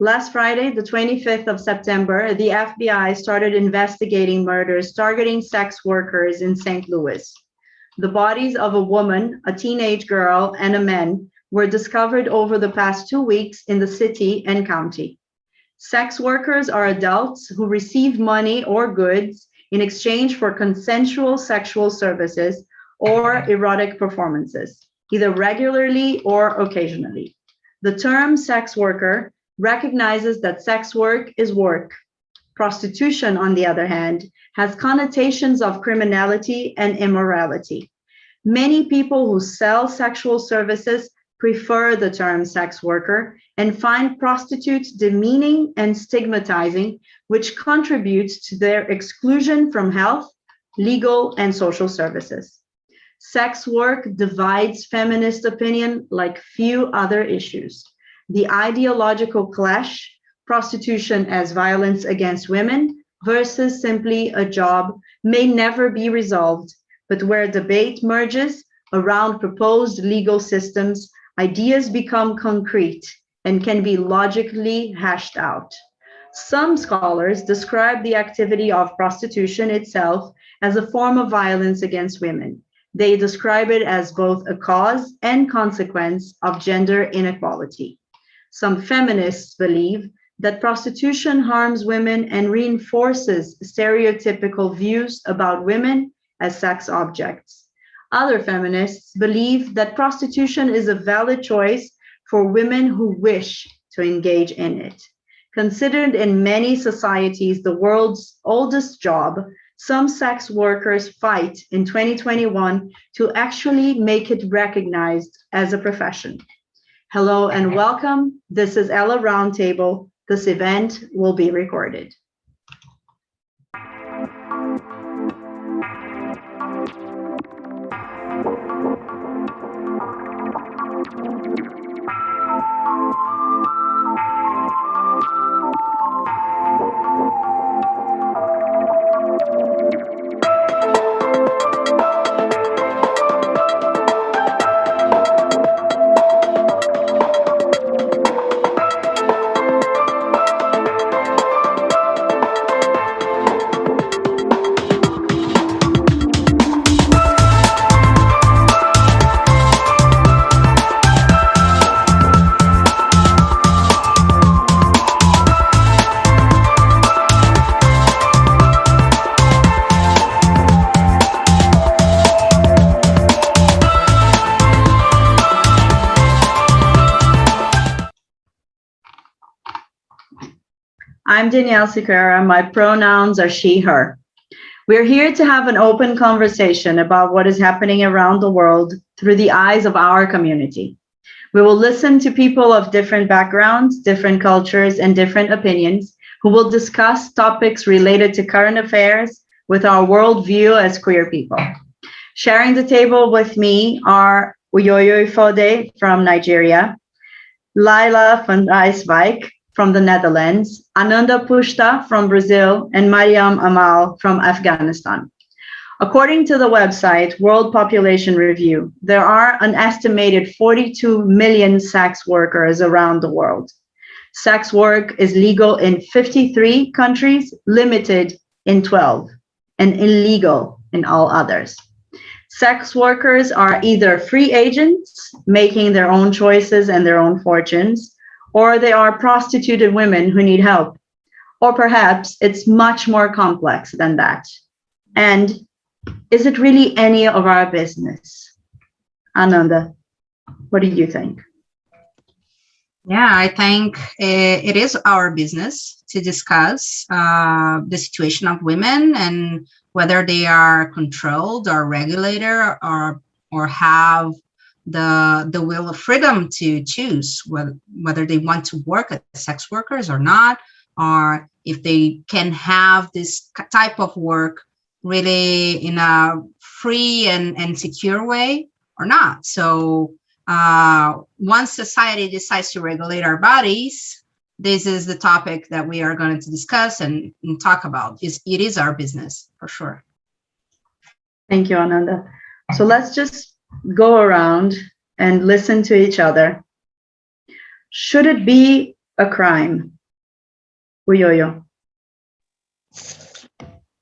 Last Friday, the 25th of September, the FBI started investigating murders targeting sex workers in St. Louis. The bodies of a woman, a teenage girl, and a man were discovered over the past 2 weeks in the city and county. Sex workers are adults who receive money or goods in exchange for consensual sexual services or erotic performances, either regularly or occasionally. The term sex worker recognizes that sex work is work. Prostitution, on the other hand, has connotations of criminality and immorality. Many people who sell sexual services prefer the term sex worker and find prostitutes demeaning and stigmatizing, which contributes to their exclusion from health, legal, and social services. Sex work divides feminist opinion like few other issues. The ideological clash, prostitution as violence against women versus simply a job, may never be resolved, but where debate merges around proposed legal systems, ideas become concrete and can be logically hashed out. Some scholars describe the activity of prostitution itself as a form of violence against women. They describe it as both a cause and consequence of gender inequality. Some feminists believe that prostitution harms women and reinforces stereotypical views about women as sex objects. Other feminists believe that prostitution is a valid choice for women who wish to engage in it. Considered in many societies the world's oldest job, some sex workers fight in 2021 to actually make it recognized as a profession. Hello and welcome. This is Ella Roundtable. This event will be recorded. I'm Danielle Sequeira. My pronouns are she, her. We're here to have an open conversation about what is happening around the world through the eyes of our community. We will listen to people of different backgrounds, different cultures, and different opinions who will discuss topics related to current affairs with our worldview as queer people. Sharing the table with me are Uyoyo Fode from Nigeria, Laila van Rijswijk from the Netherlands, Ananda Pushta from Brazil, and Mariam Amal from Afghanistan. According to the website World Population Review, there are an estimated 42 million sex workers around the world. Sex work is legal in 53 countries, limited in 12, and illegal in all others. Sex workers are either free agents, making their own choices and their own fortunes, or they are prostituted women who need help. Or perhaps it's much more complex than that. And is it really any of our business? Ananda, what do you think? Yeah, I think it is our business to discuss the situation of women and whether they are controlled or regulated or have the will of freedom to choose whether they want to work as sex workers or not, or if they can have this type of work really in a free and secure way or not. So once society decides to regulate our bodies, this is the topic that we are going to discuss and talk about. It is our business, for sure. Thank you, Ananda. So let's just go around and listen to each other. Should it be a crime? Uyoyo.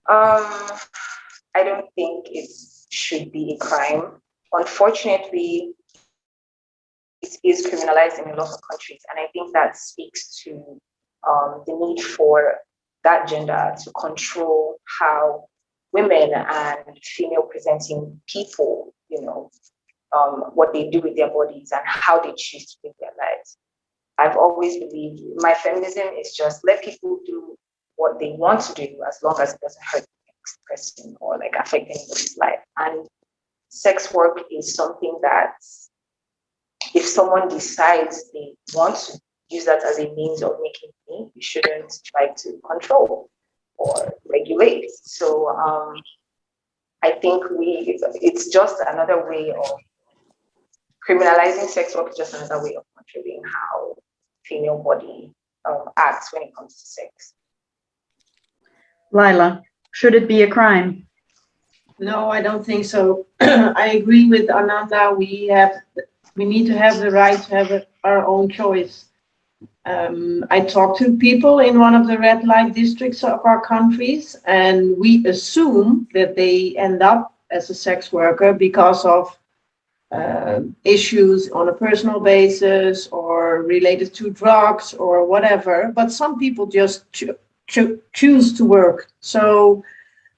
I don't think it should be a crime. Unfortunately, it is criminalized in a lot of countries, and I think that speaks to the need for that gender to control how women and female presenting people, what they do with their bodies and how they choose to live their lives. I've always believed my feminism is just let people do what they want to do as long as it doesn't hurt the next person or like affect anybody's life. And sex work is something that if someone decides they want to use that as a means of making money, you shouldn't try to control or regulate. So I think it's just another way of criminalizing sex work, is just another way of controlling how female body acts when it comes to sex. Lila, should it be a crime? No, I don't think so. I agree with Ananda. We need to have the right to have our own choice. I talked to people in one of the red light districts of our countries, and we assume that they end up as a sex worker because of issues on a personal basis or related to drugs or whatever. But some people just choose to work. So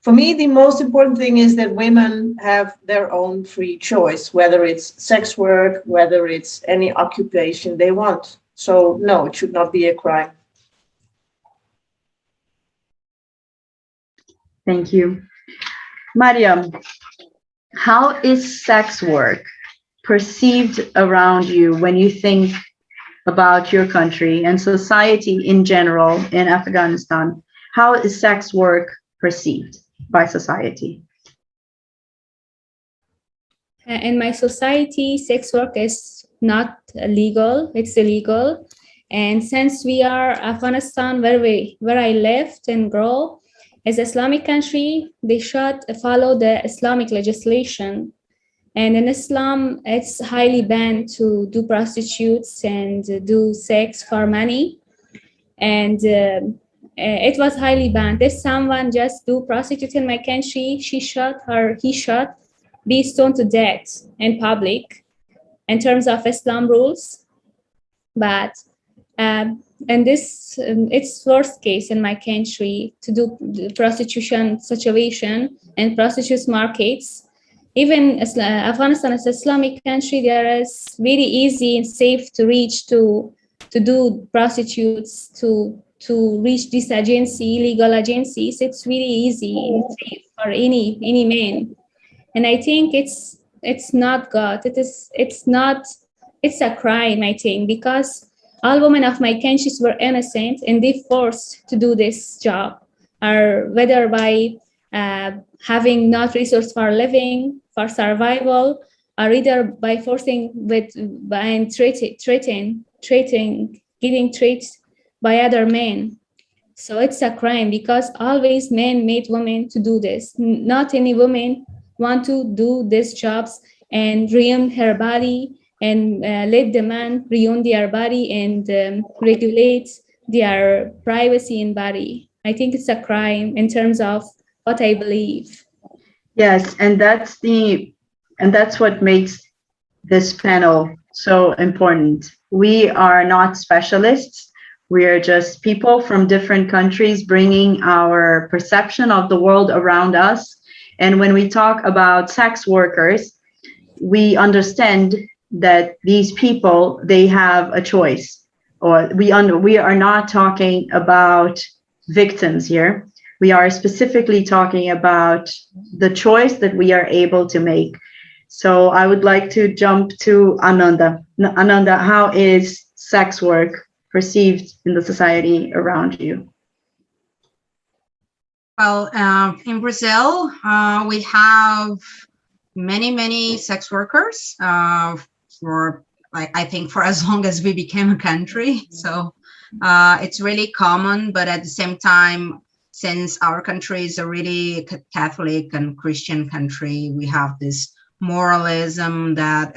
for me, the most important thing is that women have their own free choice, whether it's sex work, whether it's any occupation they want. So no, it should not be a crime. Thank you. Mariam, how is sex work perceived around you when you think about your country and society in general in Afghanistan? How is sex work perceived by society? In my society, sex work is not legal, it's illegal. And since we are Afghanistan, where I lived and grew, as Islamic country, they should follow the Islamic legislation. And in Islam, it's highly banned to do prostitutes and do sex for money. And it was highly banned. If someone just do prostitute in my country, he should be stoned to death in public in terms of Islam rules. But and this it's worst case in my country to do the prostitution situation and prostitutes markets. Even Afghanistan is an Islamic country, there is very easy and safe to reach to do prostitutes, to reach these illegal agencies. It's really easy and safe for any man. And I think it's not good. It's a crime, I think, because all women of my countries were innocent and they forced to do this job, or whether by having not resource for living, for survival, or either by forcing by treating, getting treated by other men. So it's a crime because always men made women to do this. Not any woman want to do these jobs and ruin her body and let the man ruin their body and regulate their privacy and body. I think it's a crime in terms of what I believe. Yes, and that's what makes this panel so important. We are not specialists. We are just people from different countries bringing our perception of the world around us. And when we talk about sex workers, we understand that these people, they have a choice. Or we are not talking about victims here. We are specifically talking about the choice that we are able to make. So I would like to jump to Ananda. Ananda, how is sex work perceived in the society around you? Well, in Brazil, we have many sex workers for, like, I think for as long as we became a country. So it's really common, but at the same time, since our country is a really Catholic and Christian country, we have this moralism that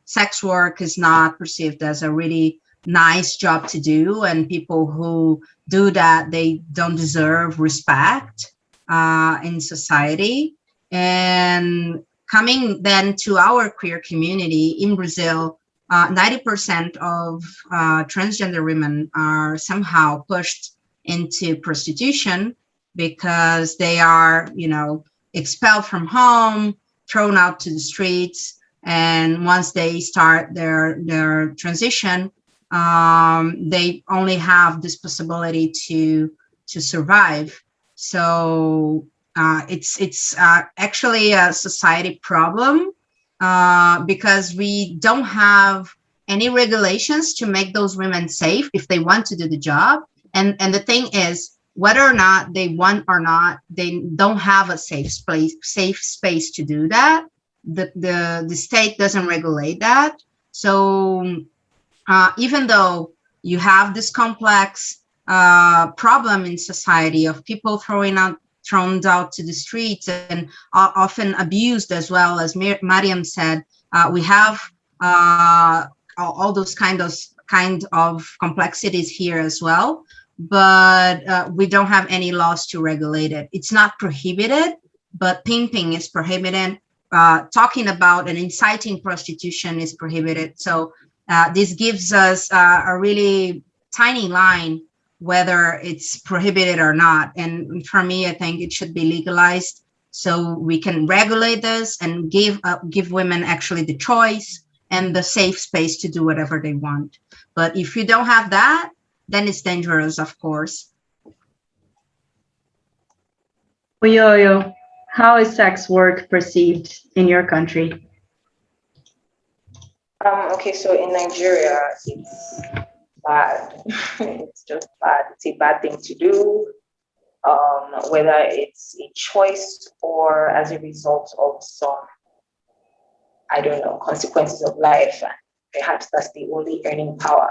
sex work is not perceived as a really nice job to do, and people who do that, they don't deserve respect in society. And coming then to our queer community in Brazil, 90% of transgender women are somehow pushed into prostitution because they are, you know, expelled from home, thrown out to the streets, and once they start their transition, they only have this possibility to survive. So it's actually a society problem because we don't have any regulations to make those women safe if they want to do the job. And the thing is, whether or not they want or not, they don't have a safe space to do that. The state doesn't regulate that. So even though you have this complex problem in society of people thrown out to the streets and often abused, as well as Mariam said, we have all those kind of complexities here as well, but we don't have any laws to regulate it. It's not prohibited, but pimping is prohibited. Talking about and inciting prostitution is prohibited. So this gives us a really tiny line whether it's prohibited or not. And for me, I think it should be legalized so we can regulate this and give women actually the choice and the safe space to do whatever they want. But if you don't have that, then it's dangerous, of course. Oyoyo, how is sex work perceived in your country? Okay, so in Nigeria, it's bad. It's just bad. It's a bad thing to do, whether it's a choice or as a result of some, I don't know, consequences of life. And perhaps that's the only earning power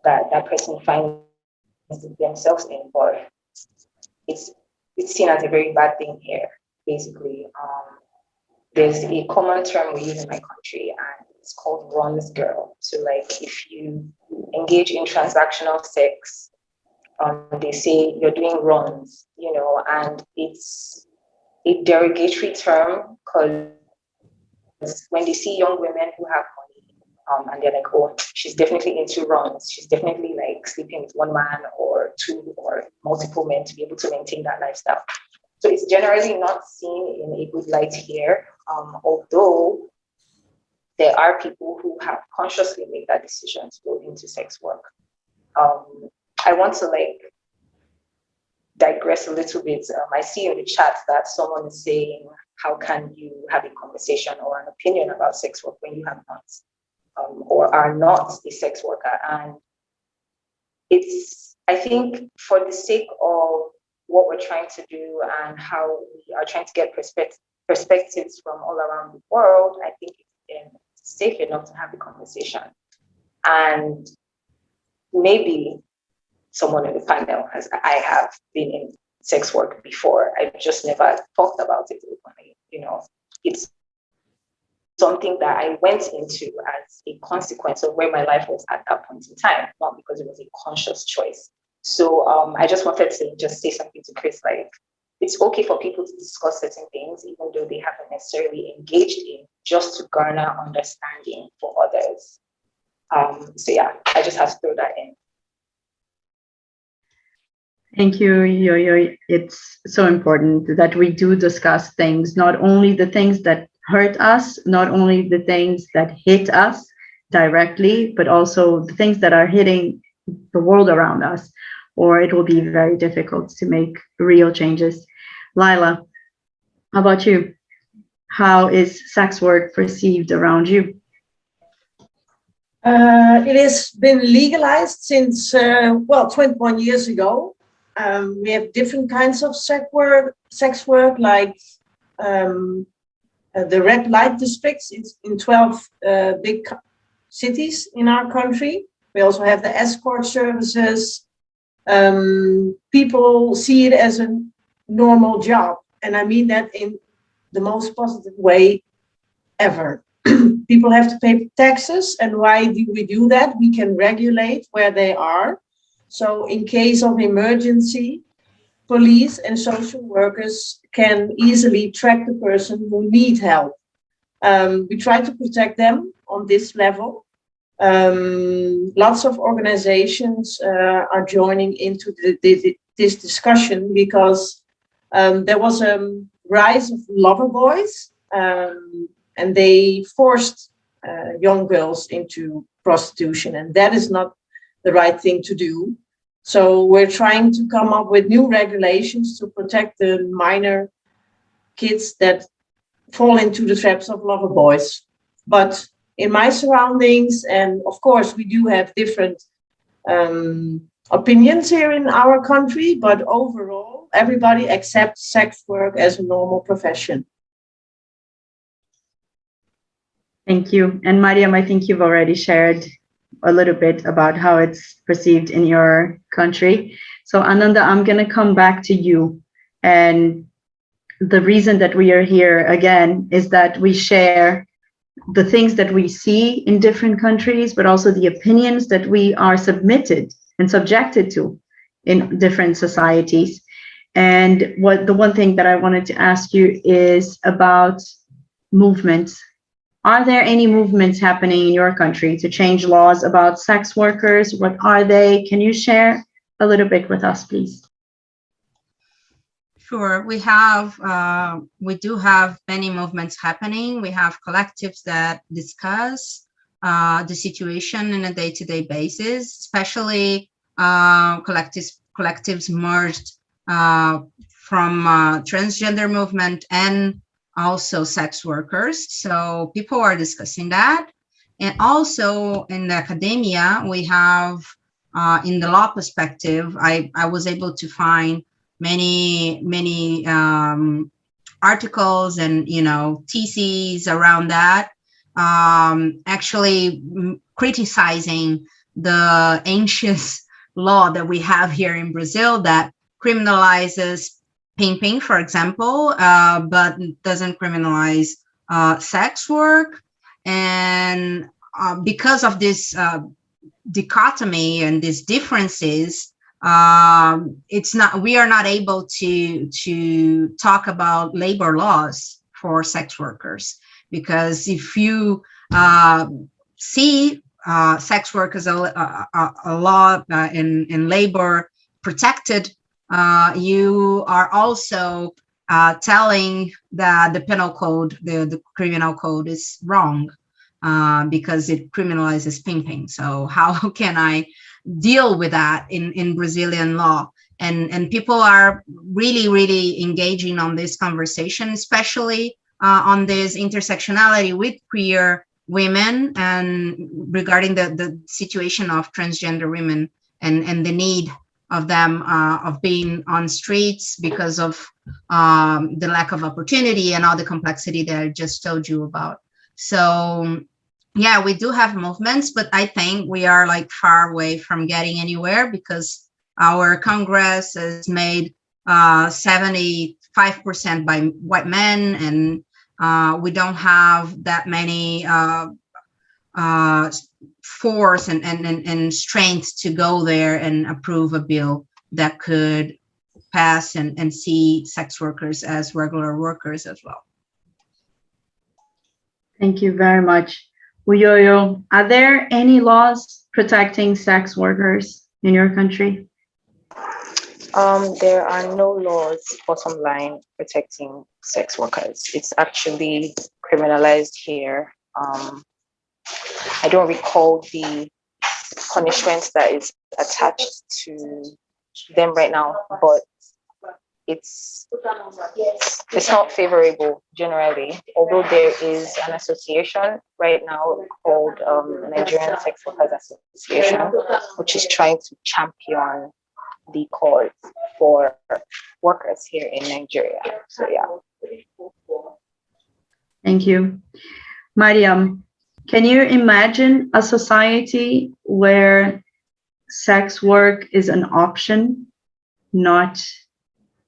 that that person finds themselves in. But it's seen as a very bad thing here, basically. There's a common term we use in my country, and it's called runs girl. So like if you engage in transactional sex, they say you're doing runs, you know, and it's a derogatory term because when they see young women who have money, and they're like, oh, she's definitely into runs. She's definitely like sleeping with one man or two or multiple men to be able to maintain that lifestyle. So it's generally not seen in a good light here, although there are people who have consciously made that decision to go into sex work. I want to like digress a little bit. I see in the chat that someone is saying, how can you have a conversation or an opinion about sex work when you have not or are not a sex worker? And it's, I think for the sake of what we're trying to do and how we are trying to get perspectives from all around the world, I think it's safe enough to have the conversation. And maybe someone in the panel, as I have been in sex work before, I've just never talked about it openly. You know, it's something that I went into as a consequence of where my life was at that point in time, not because it was a conscious choice. So I just wanted to just say something to Chris, like, it's okay for people to discuss certain things, even though they haven't necessarily engaged in, just to garner understanding for others. So yeah, I just have to throw that in. Thank you, Yo-Yo. It's so important that we do discuss things, not only the things that hurt us, not only the things that hit us directly, but also the things that are hitting the world around us, or it will be very difficult to make real changes. Lila, how about you? How is sex work perceived around you? It has been legalized since, 21 years ago. We have different kinds of sex work, like the red light districts in 12 big cities in our country. We also have the escort services. People see it as a normal job. And I mean that in the most positive way ever. people have to pay taxes. And why do we do that? We can regulate where they are. So in case of emergency, police and social workers can easily track the person who needs help. We try to protect them on this level. Lots of organizations are joining into this discussion because there was a rise of lover boys, and they forced young girls into prostitution, and that is not the right thing to do. So we're trying to come up with new regulations to protect the minor kids that fall into the traps of lover boys. But in my surroundings, and of course we do have different opinions here in our country, but overall everybody accepts sex work as a normal profession. Thank you. And Mariam, I think you've already shared a little bit about how it's perceived in your country. So Ananda, I'm going to come back to you. And the reason that we are here again is that we share the things that we see in different countries, but also the opinions that we are submitted and subjected to in different societies. And the one thing that I wanted to ask you is about movements. Are there any movements happening in your country to change laws about sex workers? What are they? Can you share a little bit with us, please? Sure. We do have many movements happening. We have collectives that discuss the situation on a day-to-day basis, especially collectives merged from transgender movement and also sex workers. So people are discussing that. And also in the academia, we have, in the law perspective, I was able to find many articles and, theses around that, actually criticizing the ancient law that we have here in Brazil that criminalizes pimping, for example, but doesn't criminalize sex work. And because of this dichotomy and these differences, we are not able to talk about labor laws for sex workers, because if you see sex work as a law in labor protected, you are also telling that the penal code, the criminal code, is wrong because it criminalizes pimping. So how can I deal with that in Brazilian law? And people are really engaging on this conversation, especially on this intersectionality with queer women and regarding the situation of transgender women and the need of them of being on streets because of the lack of opportunity and all the complexity that I just told you about. So yeah, we do have movements, but I think we are like far away from getting anywhere because our Congress is made 75% by white men, and we don't have that many force and strength to go there and approve a bill that could pass and see sex workers as regular workers as well. Thank you very much. Uyoyo, are there any laws protecting sex workers in your country? There are no laws, bottom line, protecting sex workers. It's actually criminalized here. I don't recall the punishment that is attached to them right now, but it's not favorable generally, although there is an association right now called Nigerian Sex Workers Association, which is trying to champion the cause for workers here in Nigeria. So yeah. Thank you. Mariam, can you imagine a society where sex work is an option, not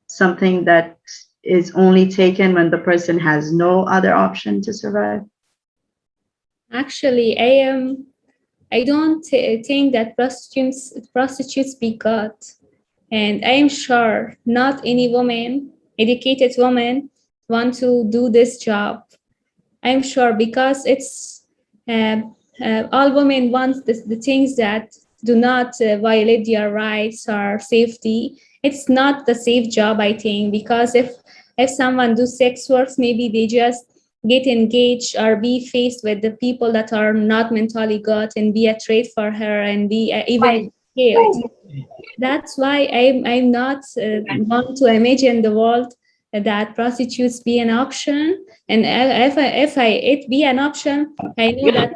something that is only taken when the person has no other option to survive? Actually, I don't think that prostitutes be God, and I am sure not any woman, educated woman, want to do this job. I'm sure because it's uh, all women want the things that do not violate their rights or safety. It's not the safe job, I think, because if someone do sex works, maybe they just get engaged or be faced with the people that are not mentally good and be a threat for her and be even killed. That's why I'm not want to imagine the world that prostitutes be an option. And if it be an option, I know that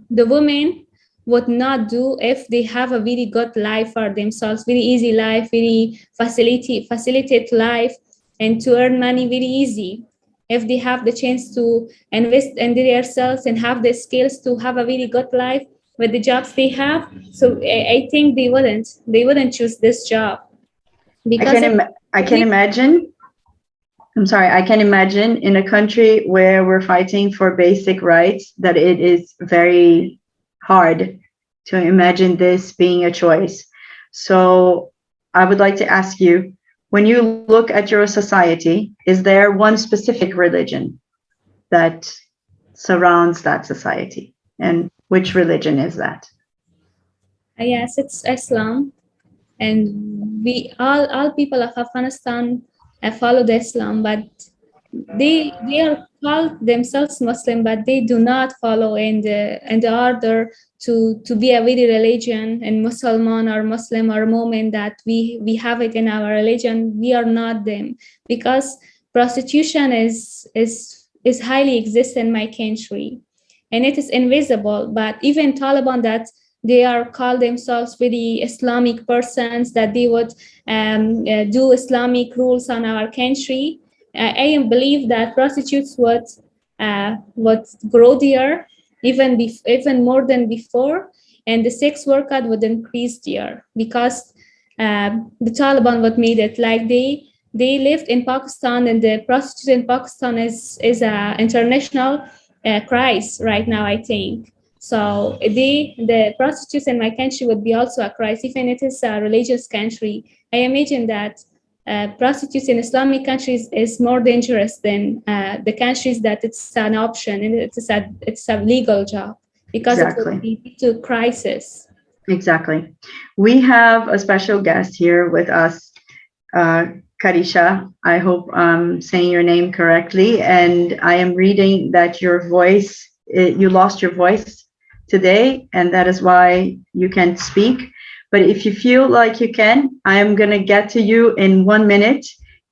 the women would not do if they have a very good life for themselves, very easy life, very facilitate life, and to earn money very easy. If they have the chance to invest in themselves and have the skills to have a very good life with the jobs they have, so I think they wouldn't choose this job because I can imagine. I'm sorry. I can imagine in a country where we're fighting for basic rights that it is very hard to imagine this being a choice. So I would like to ask you, when you look at your society, is there one specific religion that surrounds that society? And which religion is that? yes, it's Islam, and we all people of Afghanistan follow the Islam, but they are called themselves Muslim, but they do not follow in the order to be a very religion and Muslim or Muslim or Mu'min that we have it in our religion. We are not them because prostitution is highly exist in my country, and it is invisible. But even Taliban that they are called themselves very Islamic persons that they would do Islamic rules on our country. I believe that prostitutes would grow there even more than before, and the sex worker would increase there because the Taliban would made it like they lived in Pakistan, and the prostitution in Pakistan is a international crisis right now, I think. So the prostitutes in my country would be also a crisis, even it is a religious country. I imagine that prostitutes in Islamic countries is more dangerous than the countries that it's an option and it's a legal job because it will lead to crisis. Exactly. We have a special guest here with us, Karisha. I hope I'm saying your name correctly. And I am reading that you lost your voice today, and that is why you can't speak. But if you feel like you can, I am going to get to you in 1 minute.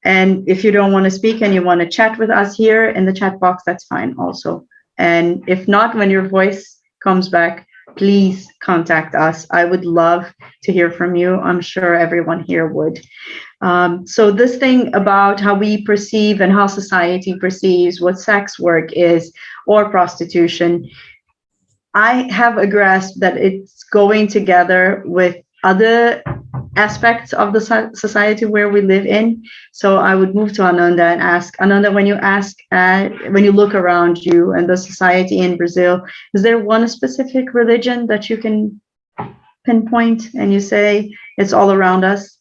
And if you don't want to speak and you want to chat with us here in the chat box, that's fine also. And if not, when your voice comes back, please contact us. I would love to hear from you. I'm sure everyone here would. So this thing about how we perceive and how society perceives what sex work is or prostitution, I have a grasp that it's going together with other aspects of the society where we live in. So I would move to Ananda and ask, Ananda, when you look around you and the society in Brazil, is there one specific religion that you can pinpoint and you say it's all around us?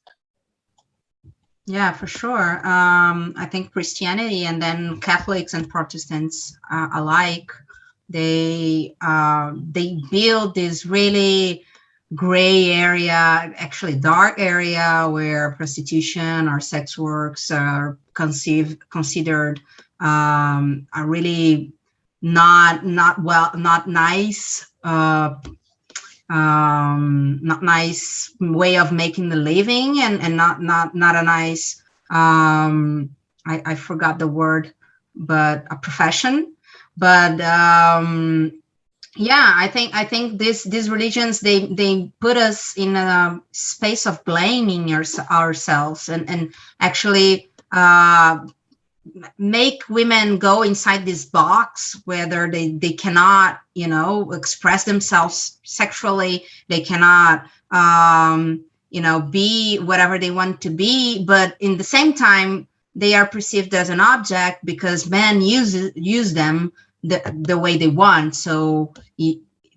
Yeah, for sure. I think Christianity and then Catholics and Protestants alike, they build this really gray area, actually dark area, where prostitution or sex works are considered a really not nice way of making the living, and not a nice I forgot the word, but a profession. But yeah, I think these religions, they put us in a space of blaming ourselves and actually make women go inside this box where they cannot, express themselves sexually. They cannot, be whatever they want to be. But in the same time, they are perceived as an object because men use them the way they want. So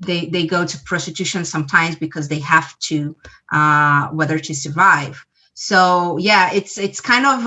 they go to prostitution sometimes because they have to, whether to survive. So yeah, it's kind of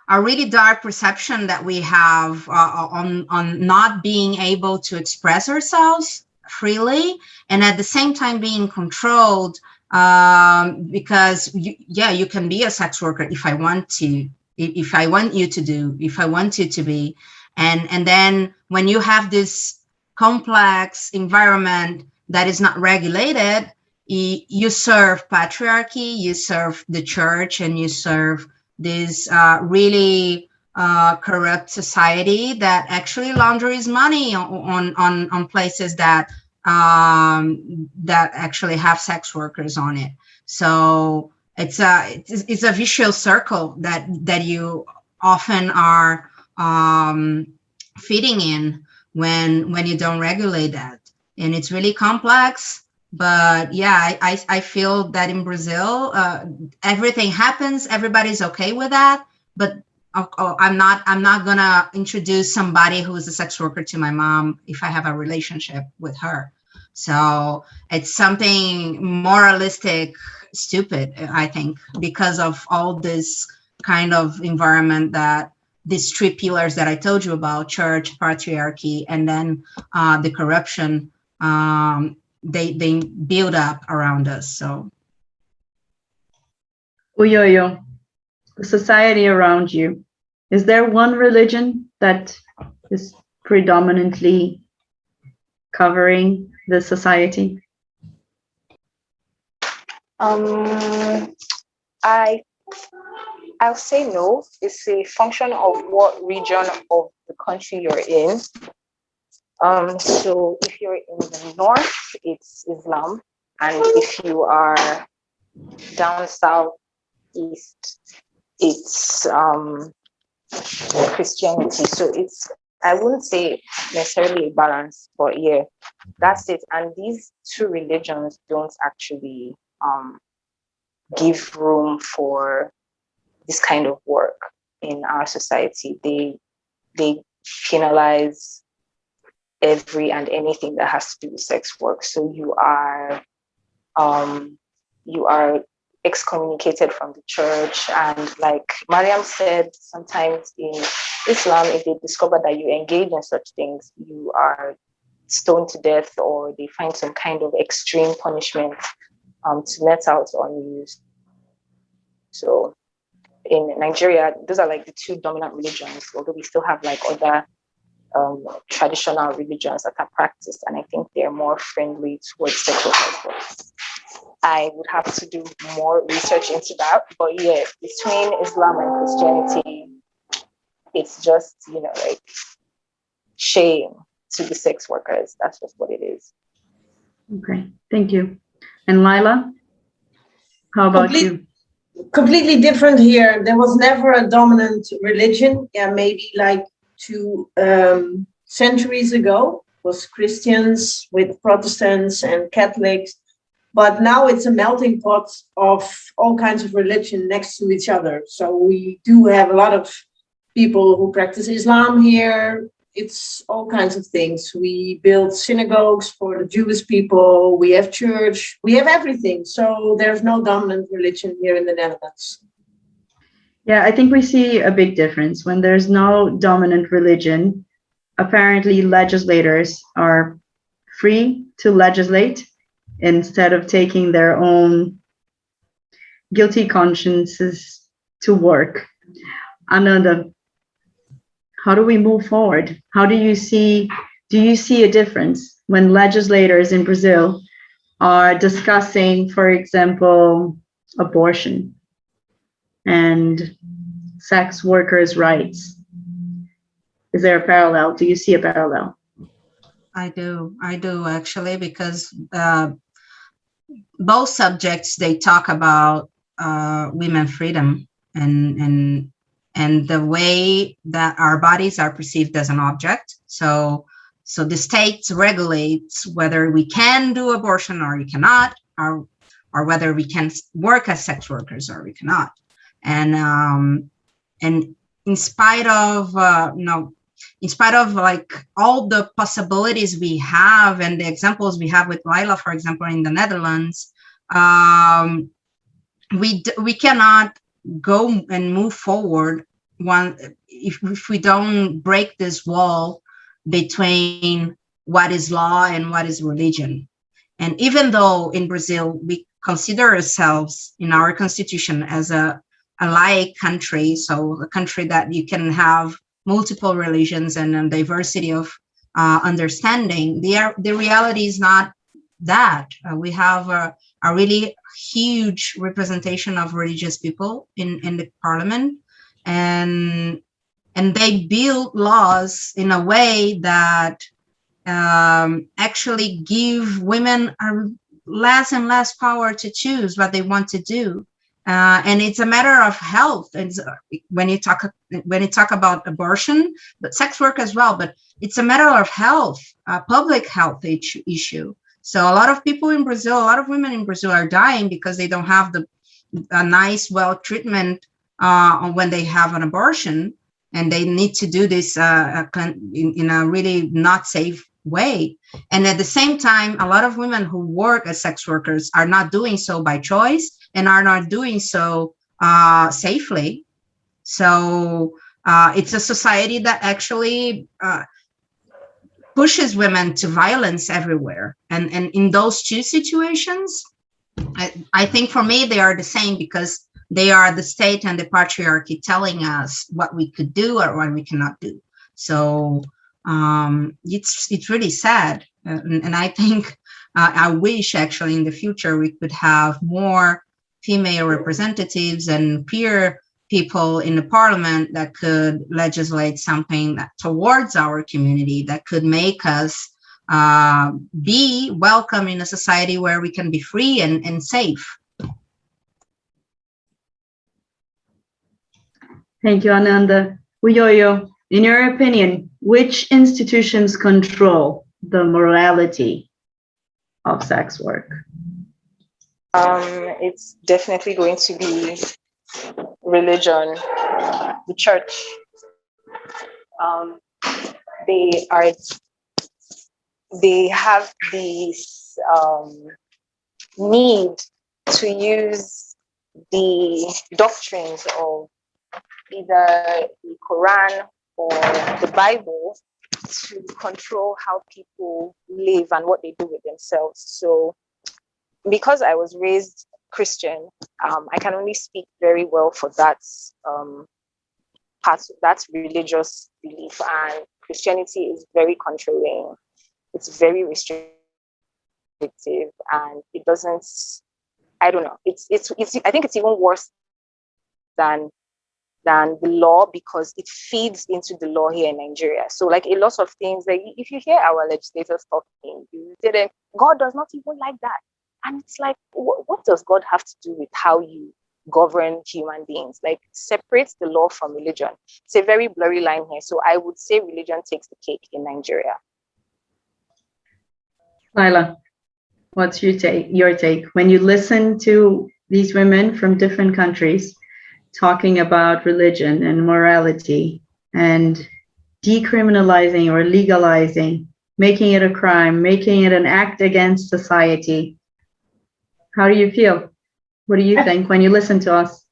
a really dark perception that we have on not being able to express ourselves freely, and at the same time being controlled, because you can be a sex worker if I want to, if I want you to do, if I want you to be, and then when you have this complex environment that is not regulated, you serve patriarchy, you serve the church, and you serve this really corrupt society that actually launders money on places that that actually have sex workers on it. So it's a vicious circle that you often are fitting in when you don't regulate that, and it's really complex. But yeah, I feel that in Brazil, everything happens, everybody's okay with that. But I'm not gonna introduce somebody who is a sex worker to my mom if I have a relationship with her. So it's something moralistic, stupid, I think, because of all this kind of environment, that these three pillars that I told you about: church, patriarchy, and then the corruption. They build up around us. So Uyoyo, the society around you, is there one religion that is predominantly covering the society? I'll say no. It's a function of what region of the country you're in. So if you're in the north, it's Islam, and if you are down south east, it's Christianity. So it's, I wouldn't say necessarily a balance, but yeah, that's it. And these two religions don't actually give room for this kind of work in our society. They penalize every and anything that has to do with sex work. So you are excommunicated from the church. And like Mariam said, sometimes in Islam, if they discover that you engage in such things, you are stoned to death, or they find some kind of extreme punishment to let out on you. So in Nigeria, those are like the two dominant religions, although we still have like other traditional religions that are practiced, and I think they're more friendly towards sexual health. I would have to do more research into that, but yeah, between Islam and Christianity, it's just, like shame to the sex workers. That's just what it is. Okay, thank you. And Lila, how about you? Completely different here. There was never a dominant religion. Yeah, maybe like 2 centuries ago was Christians with Protestants and Catholics, but now it's a melting pot of all kinds of religion next to each other. So we do have a lot of people who practice Islam here. It's all kinds of things. We build synagogues for the Jewish people. We have church. We have everything. So there's no dominant religion here in the Netherlands. Yeah, I think we see a big difference. When there's no dominant religion, apparently legislators are free to legislate instead of taking their own guilty consciences to work. Ananda, how do we move forward? Do you see a difference when legislators in Brazil are discussing, for example, abortion and sex workers' rights? Is there a parallel? Do you see a parallel? I do actually, because both subjects, they talk about women freedom and the way that our bodies are perceived as an object. So the state regulates whether we can do abortion or we cannot, or whether we can work as sex workers or we cannot. And in spite of in spite of like all the possibilities we have and the examples we have with Laila, for example, in the Netherlands, we cannot go and move forward if we don't break this wall between what is law and what is religion. And even though in Brazil we consider ourselves in our constitution as a laic country, so a country that you can have multiple religions and a diversity of understanding, the reality is not that. We have a really huge representation of religious people in the parliament, and they build laws in a way that actually give women less and less power to choose what they want to do. And it's a matter of health. And when you talk about abortion, but sex work as well, but it's a matter of health, public health issue. So a lot of people in Brazil, a lot of women in Brazil are dying because they don't have a nice, well treatment when they have an abortion, and they need to do this in a really not safe way. And at the same time, a lot of women who work as sex workers are not doing so by choice and are not doing so safely. So it's a society that actually pushes women to violence everywhere. And in those two situations, I think for me, they are the same, because they are the state and the patriarchy telling us what we could do or what we cannot do. So it's really sad. And I think I wish actually in the future we could have more female representatives and peer people in the parliament that could legislate something that towards our community that could make us be welcome in a society where we can be free and safe. Thank you, Ananda. Uyoyo, in your opinion, which institutions control the morality of sex work? It's definitely going to be religion, the church. They have this need to use the doctrines of either the Quran or the Bible to control how people live and what they do with themselves. So because I was raised Christian, I can only speak very well for that part, that religious belief. And Christianity is very controlling. It's very restrictive, and it doesn't. I don't know. It's. I think it's even worse than the law, because it feeds into the law here in Nigeria. So like a lot of things, like if you hear our legislators talking, you say that God does not even like that. And it's like, what does God have to do with how you govern human beings? Like, separate the law from religion. It's a very blurry line here. So I would say religion takes the cake in Nigeria. Laila, what's your take? When you listen to these women from different countries talking about religion and morality and decriminalizing or legalizing, making it a crime, making it an act against society, how do you feel? What do you think when you listen to us?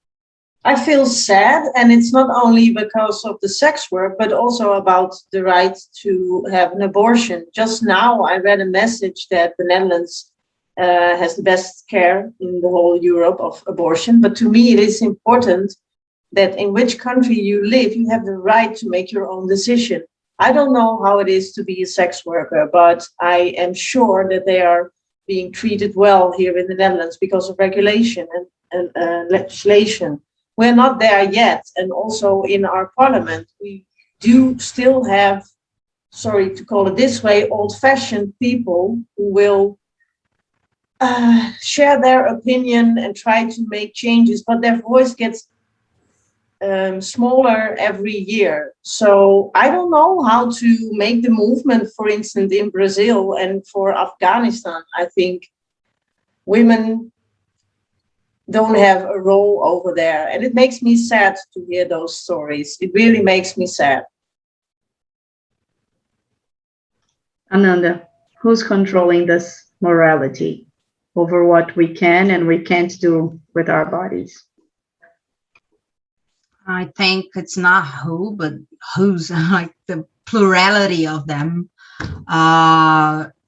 I feel sad, and it's not only because of the sex work, but also about the right to have an abortion. Just now, I read a message that the Netherlands has the best care in the whole Europe of abortion. But to me, it is important that in which country you live, you have the right to make your own decision. I don't know how it is to be a sex worker, but I am sure that they are being treated well here in the Netherlands because of regulation and legislation. We're not there yet. And also in our parliament, we do still have, sorry to call it this way, old-fashioned people who will share their opinion and try to make changes, but their voice gets smaller every year. So I don't know how to make the movement, for instance, in Brazil and for Afghanistan. I think women don't have a role over there. And it makes me sad to hear those stories. It really makes me sad. Ananda, who's controlling this morality over what we can and we can't do with our bodies? I think it's not who, but who's, like the plurality of them.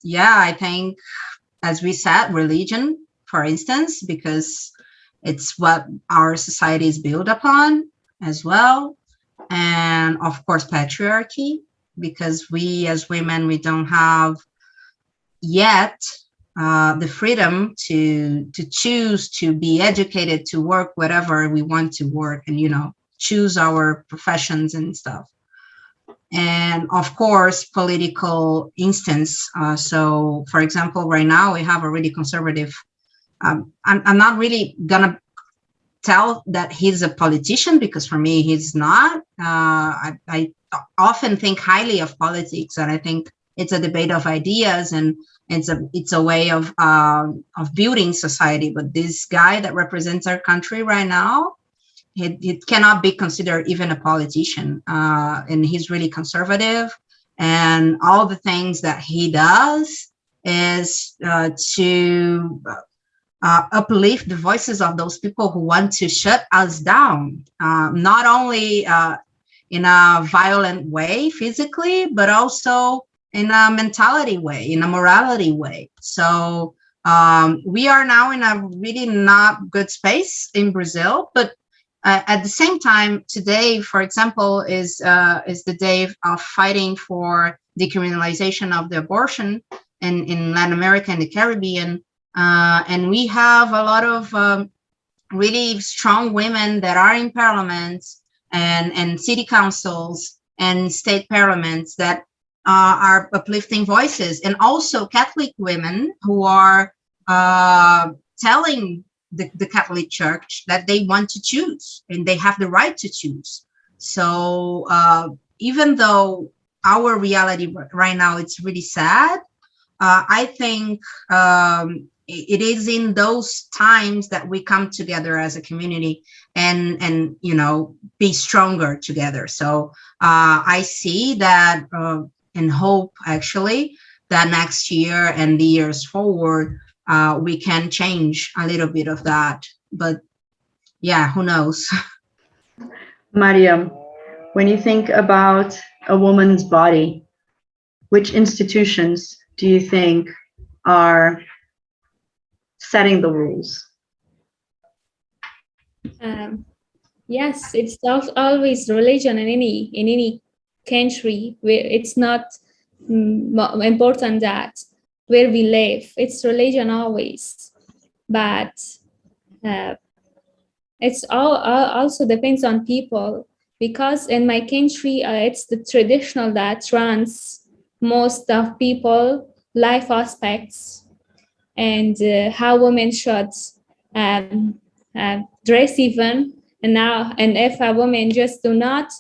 Yeah, I think, as we said, religion, for instance, because it's what our society is built upon as well. And of course, patriarchy, because we as women, we don't have yet the freedom to choose to be educated, to work whatever we want to work, and choose our professions and stuff. And of course, political instance. So, for example, right now we have a really conservative. I'm not really gonna tell that he's a politician, because for me he's not. I often think highly of politics, and I think it's a debate of ideas, and it's a way of building society. But this guy that represents our country right now, it cannot be considered even a politician, and he's really conservative, and all the things that he does is to uplift the voices of those people who want to shut us down, not only in a violent way physically, but also in a mentality way, in a morality way. So we are now in a really not good space in Brazil, but at the same time, today, for example, is the day of fighting for decriminalization of the abortion in Latin America and the Caribbean. And we have a lot of really strong women that are in parliaments and city councils and state parliaments that are uplifting voices, and also Catholic women who are telling the Catholic Church that they want to choose and they have the right to choose. So even though our reality right now, it's really sad, I think it is in those times that we come together as a community and be stronger together. So I see that and hope actually that next year and the years forward, we can change a little bit of that. But yeah, who knows? Mariam, when you think about a woman's body, which institutions do you think are setting the rules? Yes, it's always religion in any country where it's not important that where we live. It's religion always, but it's also depends on people, because in my country it's the traditional that runs most of people life aspects, and how women should dress even. And if a woman just do not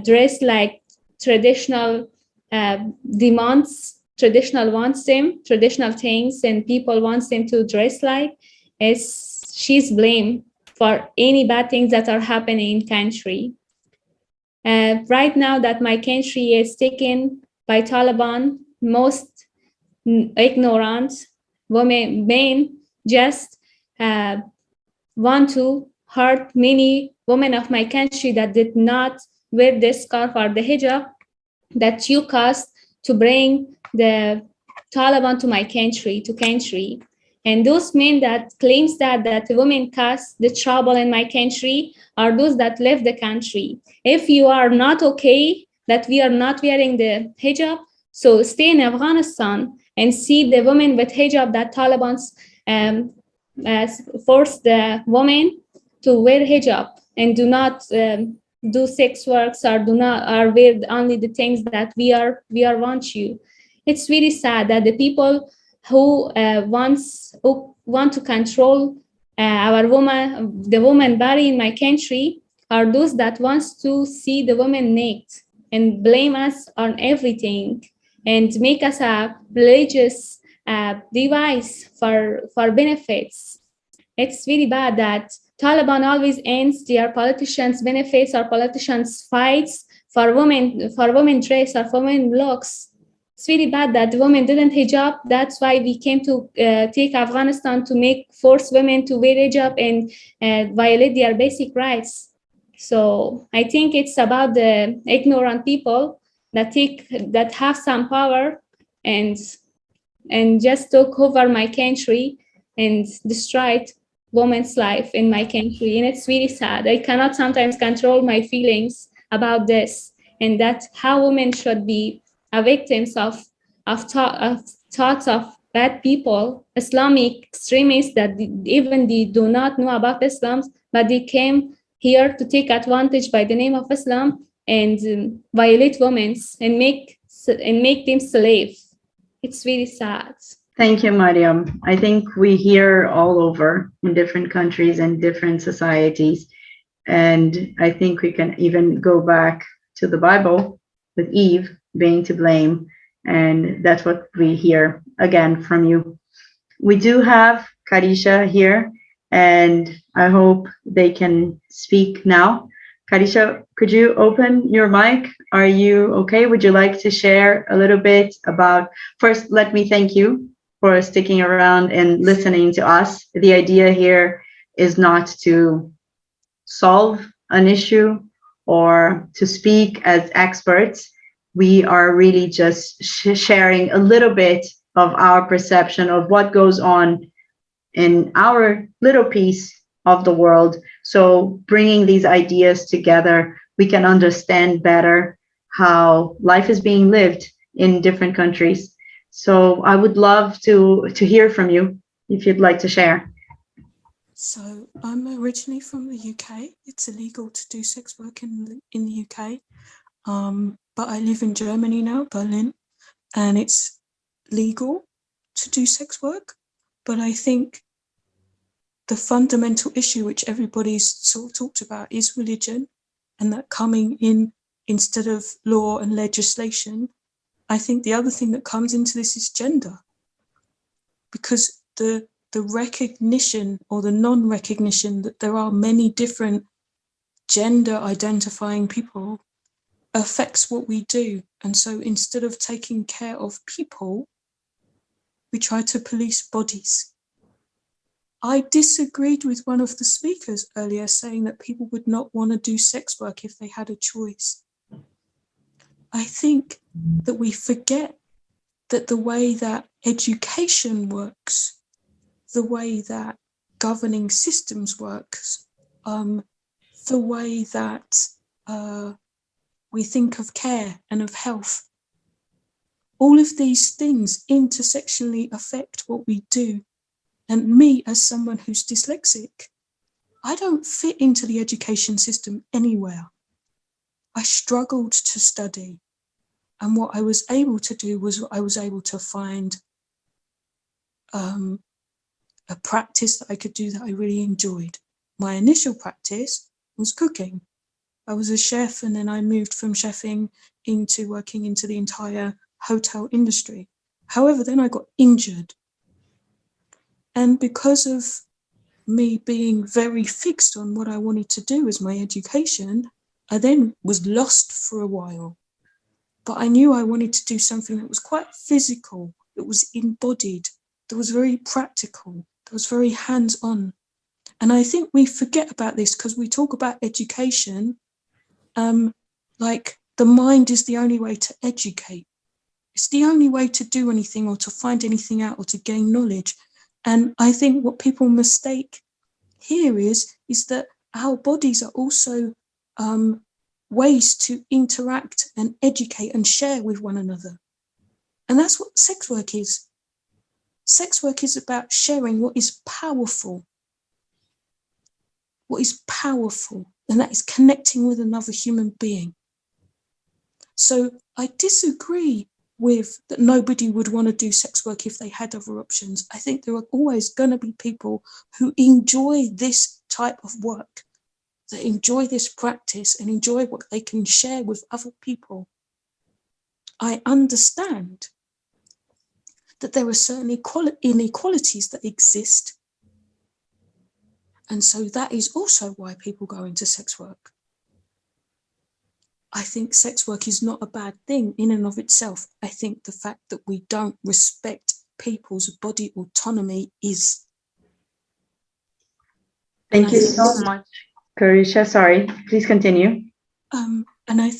dress like traditional demands, traditional wants them, traditional things, and people wants them to dress like, she's blamed for any bad things that are happening in country. Right now that my country is taken by Taliban, most ignorant men just want to hurt many women of my country that did not wear the scarf or the hijab that you caused to bring the Taliban to my country. And those men that claims that women cause the trouble in my country are those that left the country. If you are not okay that we are not wearing the hijab, so stay in Afghanistan and see the women with hijab that Taliban's force the women to wear hijab and do not do sex works or wear only the things that we are want you. It's really sad that the people who want to control the woman body in my country are those that wants to see the woman naked and blame us on everything and make us a religious device for benefits. It's really bad that Taliban always ends their politicians' benefits or politicians' fights for women dress or for women looks. it's really bad that the women didn't hijab. That's why we came to take Afghanistan to force women to wear hijab and violate their basic rights. So I think it's about the ignorant people that have some power and just took over my country and destroyed women's life in my country. And it's really sad. I cannot sometimes control my feelings about this, and that's how women should be victims of thoughts of bad people, Islamic extremists that even they do not know about Islam, but they came here to take advantage by the name of Islam and violate women and make them slaves. It's really sad. Thank you, Mariam. I think we hear all over in different countries and different societies. And I think we can even go back to the Bible with Eve being to blame. And that's what we hear again from you. We do have Karisha here, and I hope they can speak now. Karisha, could you open your mic? Are you okay? Would you like to share a little bit about, first, let me thank you for sticking around and listening to us. The idea here is not to solve an issue or to speak as experts. We are really just sharing a little bit of our perception of what goes on in our little piece of the world. So bringing these ideas together, we can understand better how life is being lived in different countries. So I would love to hear from you if you'd like to share. So I'm originally from the UK. It's illegal to do sex work in the UK. But I live in Germany now, Berlin, and it's legal to do sex work. But I think the fundamental issue, which everybody's sort of talked about, is religion, and that coming in instead of law and legislation. I think the other thing that comes into this is gender, because the recognition or the non-recognition that there are many different gender identifying people affects what we do. And so instead of taking care of people, we try to police bodies. I disagreed with one of the speakers earlier saying that people would not want to do sex work if they had a choice. I think that we forget that the way that education works, the way that governing systems works, the way that we think of care and of health, all of these things intersectionally affect what we do. And me, as someone who's dyslexic, I don't fit into the education system anywhere. I struggled to study. And what I was able to do was I was able to find a practice that I could do that I really enjoyed. My initial practice was cooking. I was a chef, and then I moved from chefing into working into the entire hotel industry. However, then I got injured. And because of me being very fixed on what I wanted to do as my education, I then was lost for a while. But I knew I wanted to do something that was quite physical, that was embodied, that was very practical, that was very hands-on. And I think we forget about this because we talk about education like the mind is the only way to educate. It's the only way to do anything or to find anything out or to gain knowledge. And I think what people mistake here is that our bodies are also ways to interact and educate and share with one another. And that's what sex work is. Sex work is about sharing what is powerful. What is powerful, and that is connecting with another human being. So I disagree with that nobody would want to do sex work if they had other options. I think there are always going to be people who enjoy this type of work, that enjoy this practice and enjoy what they can share with other people. I understand that there are certain inequalities that exist. And so that is also why people go into sex work. I think sex work is not a bad thing in and of itself. I think the fact that we don't respect people's body autonomy is. Thank you so much, Carisha. Sorry, please continue. And I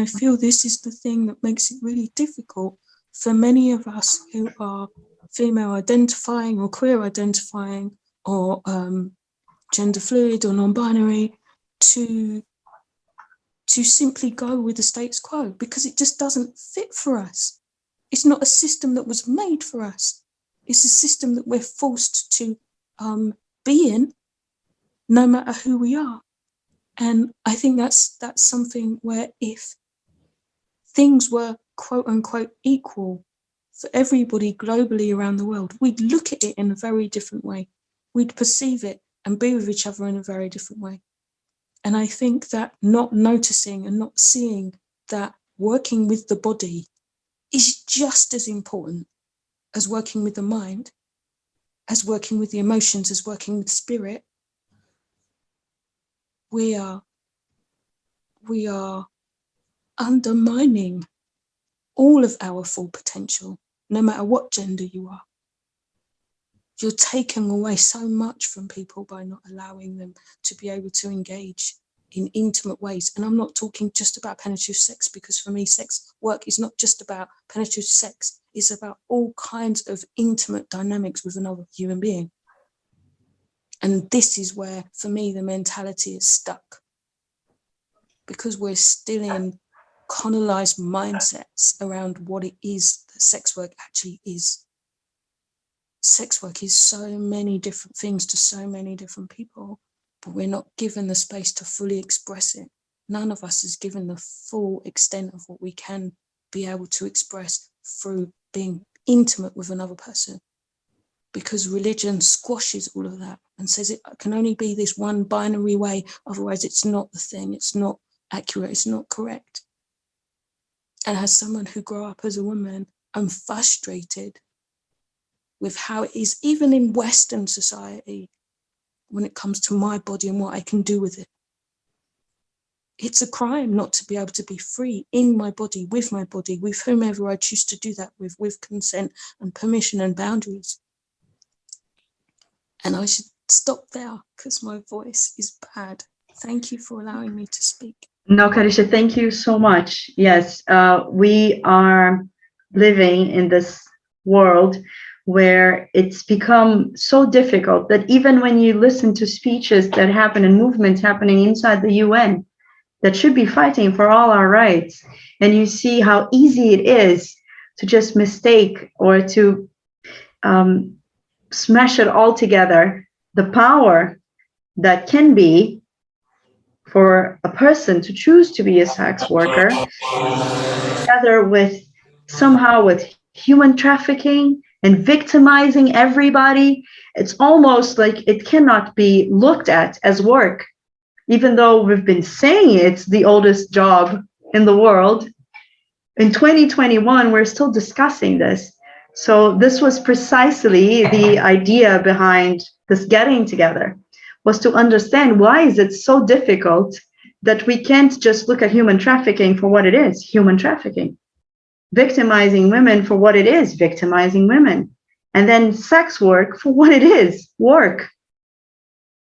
feel this is the thing that makes it really difficult for many of us who are female identifying or queer identifying or gender fluid or non-binary to simply go with the status quo, because it just doesn't fit for us. It's not a system that was made for us. It's a system that we're forced to be in, no matter who we are. And I think that's something where if things were quote unquote equal for everybody globally around the world, we'd look at it in a very different way. We'd perceive it and be with each other in a very different way. And I think that not noticing and not seeing that working with the body is just as important as working with the mind, as working with the emotions, as working with spirit. We are undermining all of our full potential, no matter what gender you are. You're taking away so much from people by not allowing them to be able to engage in intimate ways. And I'm not talking just about penetrative sex, because for me, sex work is not just about penetrative sex. It's about all kinds of intimate dynamics with another human being. And this is where, for me, the mentality is stuck, because we're still in colonized mindsets around what it is that sex work actually is. Sex work is so many different things to so many different people, but we're not given the space to fully express it. None of us is given the full extent of what we can be able to express through being intimate with another person, because religion squashes all of that and says it can only be this one binary way, otherwise it's not the thing, it's not accurate, it's not correct. And as someone who grew up as a woman, I'm frustrated with how it is, even in Western society, when it comes to my body and what I can do with it. It's a crime not to be able to be free in my body, with whomever I choose to do that with consent and permission and boundaries. And I should stop there because my voice is bad. Thank you for allowing me to speak. No, Carisha, thank you so much. Yes, we are living in this world where it's become so difficult that even when you listen to speeches that happen and movements happening inside the UN that should be fighting for all our rights, and you see how easy it is to just mistake or to smash it all together, the power that can be for a person to choose to be a sex worker, together with somehow with human trafficking and victimizing everybody, it's almost like it cannot be looked at as work, even though we've been saying it's the oldest job in the world. In 2021, we're still discussing this. So this was precisely the idea behind this getting together, was to understand why is it so difficult that we can't just look at human trafficking for what it is, human trafficking, victimizing women for what it is, victimizing women, and then sex work for what it is, work.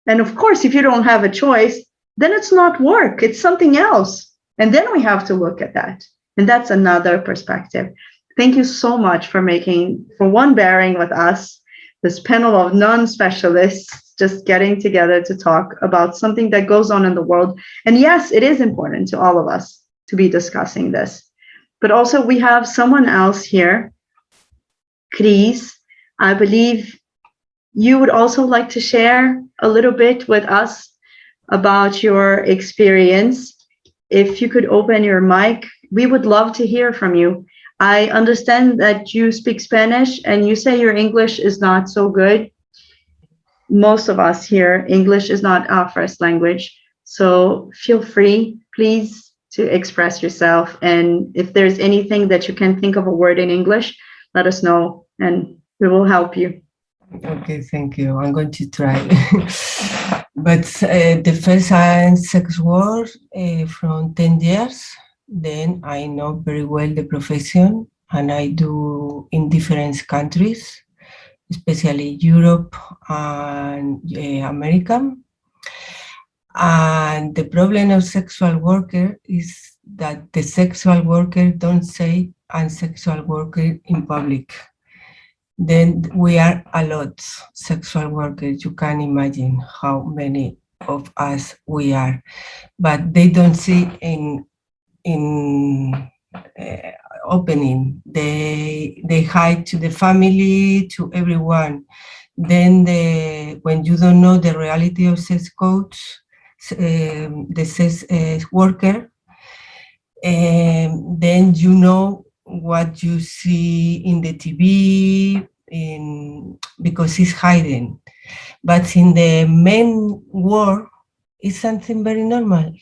And of course, if you don't have a choice, then it's not work, it's something else. And then we have to look at that. And that's another perspective. Thank you so much for bearing with us, this panel of non-specialists just getting together to talk about something that goes on in the world. And yes, it is important to all of us to be discussing this. But also we have someone else here, Chris. I believe you would also like to share a little bit with us about your experience. If you could open your mic, we would love to hear from you. I understand that you speak Spanish and you say your English is not so good. Most of us here, English is not our first language. So feel free, please, to express yourself. And if there's anything that you can think of a word in English, let us know and we will help you. Okay, thank you. I'm going to try. But the first sex work from 10 years, then I know very well the profession, and I do in different countries, especially Europe and America. And the problem of sexual worker is that the sexual worker don't say I'm sexual worker in public. Then we are a lot sexual workers. You can imagine how many of us we are, but they don't see in opening. They hide to the family, to everyone. Then when you don't know the reality of sex coach, the sex worker, then you know what you see in the TV, because it's hidden. But in the main world, it's something very normal.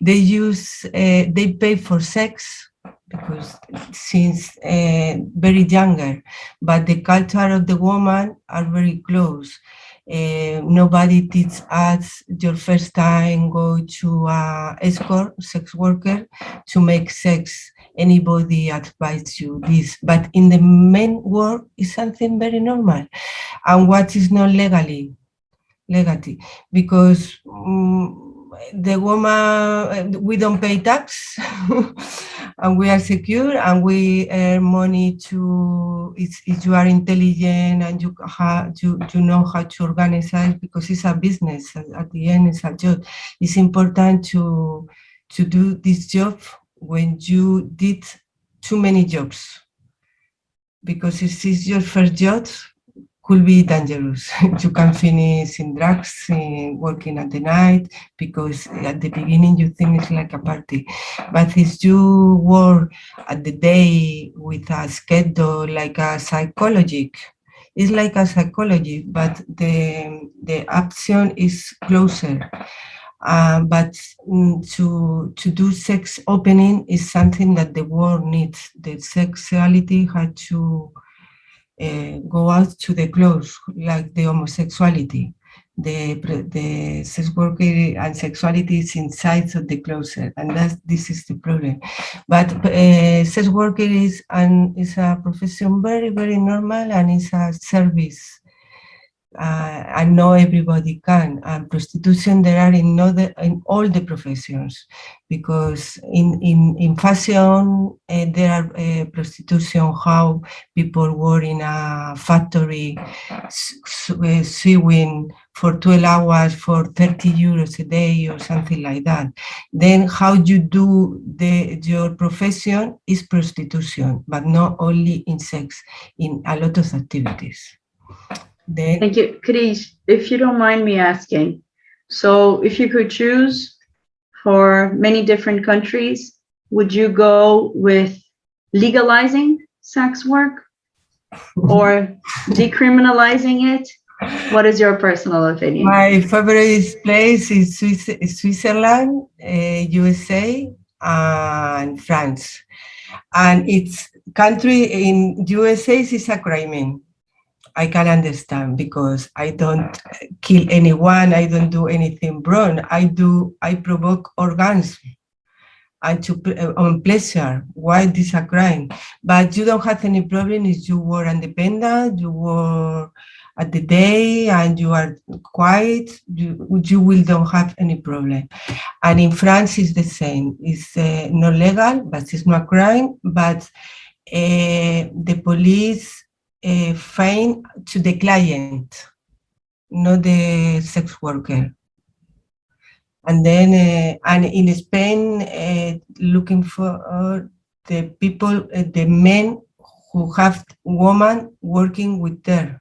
They pay for sex because since very younger, but the culture of the woman are very close. Nobody teaches us your first time go to a escort, sex worker, to make sex. Anybody advise you this, but in the main world is something very normal. And what is not legally, because the woman, we don't pay tax and we are secure and we earn money to, if you are intelligent and you know how to organize it, because it's a business, at the end it's a job. It's important to do this job when you did too many jobs, because if it's your first job, could be dangerous. You can finish in drugs, working at the night, because at the beginning you think it's like a party. But if you work at the day with a schedule, like a psychologic, it's like a psychology, but the action is closer. But to do sex opening is something that the world needs. The sexuality had to go out to the close, like the homosexuality. The sex worker and sexuality is inside of the closet, and this is the problem. But sex worker is a profession very, very normal, and it's a service. And not everybody can. And prostitution, there are in all the professions, because in fashion there are prostitution, how people work in a factory sewing for 12 hours for 30 euros a day or something like that. Then how you do your profession is prostitution, but not only in sex, in a lot of activities. Thank you. Krish, if you don't mind me asking, so if you could choose for many different countries, would you go with legalizing sex work or decriminalizing it? What is your personal opinion? My favorite place is Switzerland, USA, and France. And its country in USA is a crime. I can understand, because I don't kill anyone, I don't do anything wrong. I provoke orgasm and on pleasure. Why this a crime? But you don't have any problem if you were independent, you were at the day and you are quiet, you will don't have any problem. And in France it's the same. It's not legal, but it's not a crime, but the police fine to the client, not the sex worker. And then, and in Spain, looking for the people, the men who have women working with their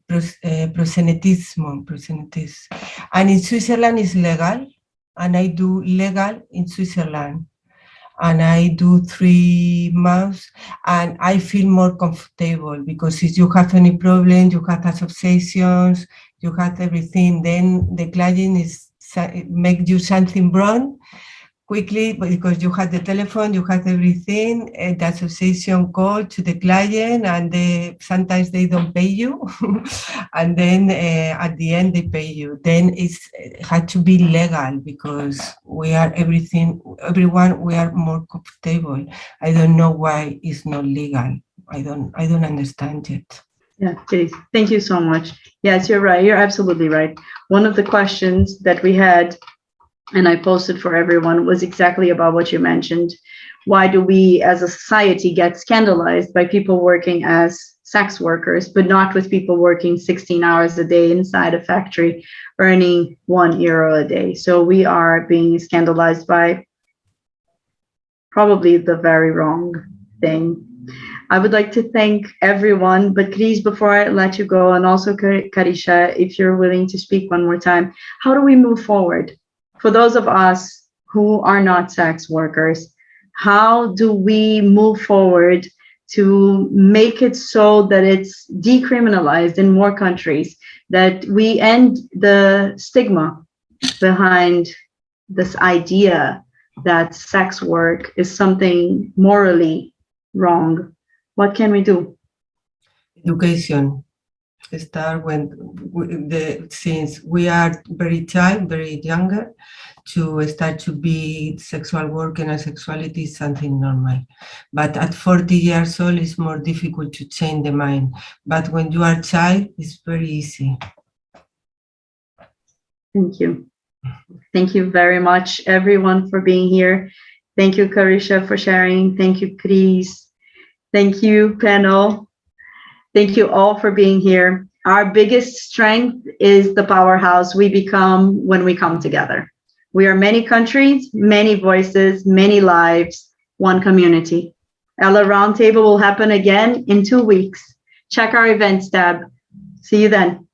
prosenetism. And in Switzerland is legal, and I do legal in Switzerland. And I do 3 months, and I feel more comfortable, because if you have any problem, you have associations, you have everything, then the client make you something wrong, quickly, because you have the telephone, you have everything, the association call to the client, and sometimes they don't pay you, and then at the end they pay you. Then it had to be legal, because we are everyone, we are more comfortable. I don't know why it's not legal. I don't understand it. Yeah, Kitty, thank you so much. Yes, you're right. You're absolutely right. One of the questions that we had, and I posted for everyone, was exactly about what you mentioned. Why do we as a society get scandalized by people working as sex workers, but not with people working 16 hours a day inside a factory, earning €1 a day? So we are being scandalized by probably the very wrong thing. I would like to thank everyone, but please, before I let you go, and also Karisha, if you're willing to speak one more time, how do we move forward? For those of us who are not sex workers, how do we move forward to make it so that it's decriminalized in more countries, that we end the stigma behind this idea that sex work is something morally wrong? What can we do? Education. Start since we are very younger, to start to be sexual work and sexuality is something normal. But at 40 years old, it's more difficult to change the mind. But when you are a child, it's very easy. Thank you. Thank you very much, everyone, for being here. Thank you, Karisha, for sharing. Thank you, Chris. Thank you, panel. Thank you all for being here. Our biggest strength is the powerhouse we become when we come together. We are many countries, many voices, many lives, one community. Ella Roundtable will happen again in 2 weeks. Check our events tab. See you then.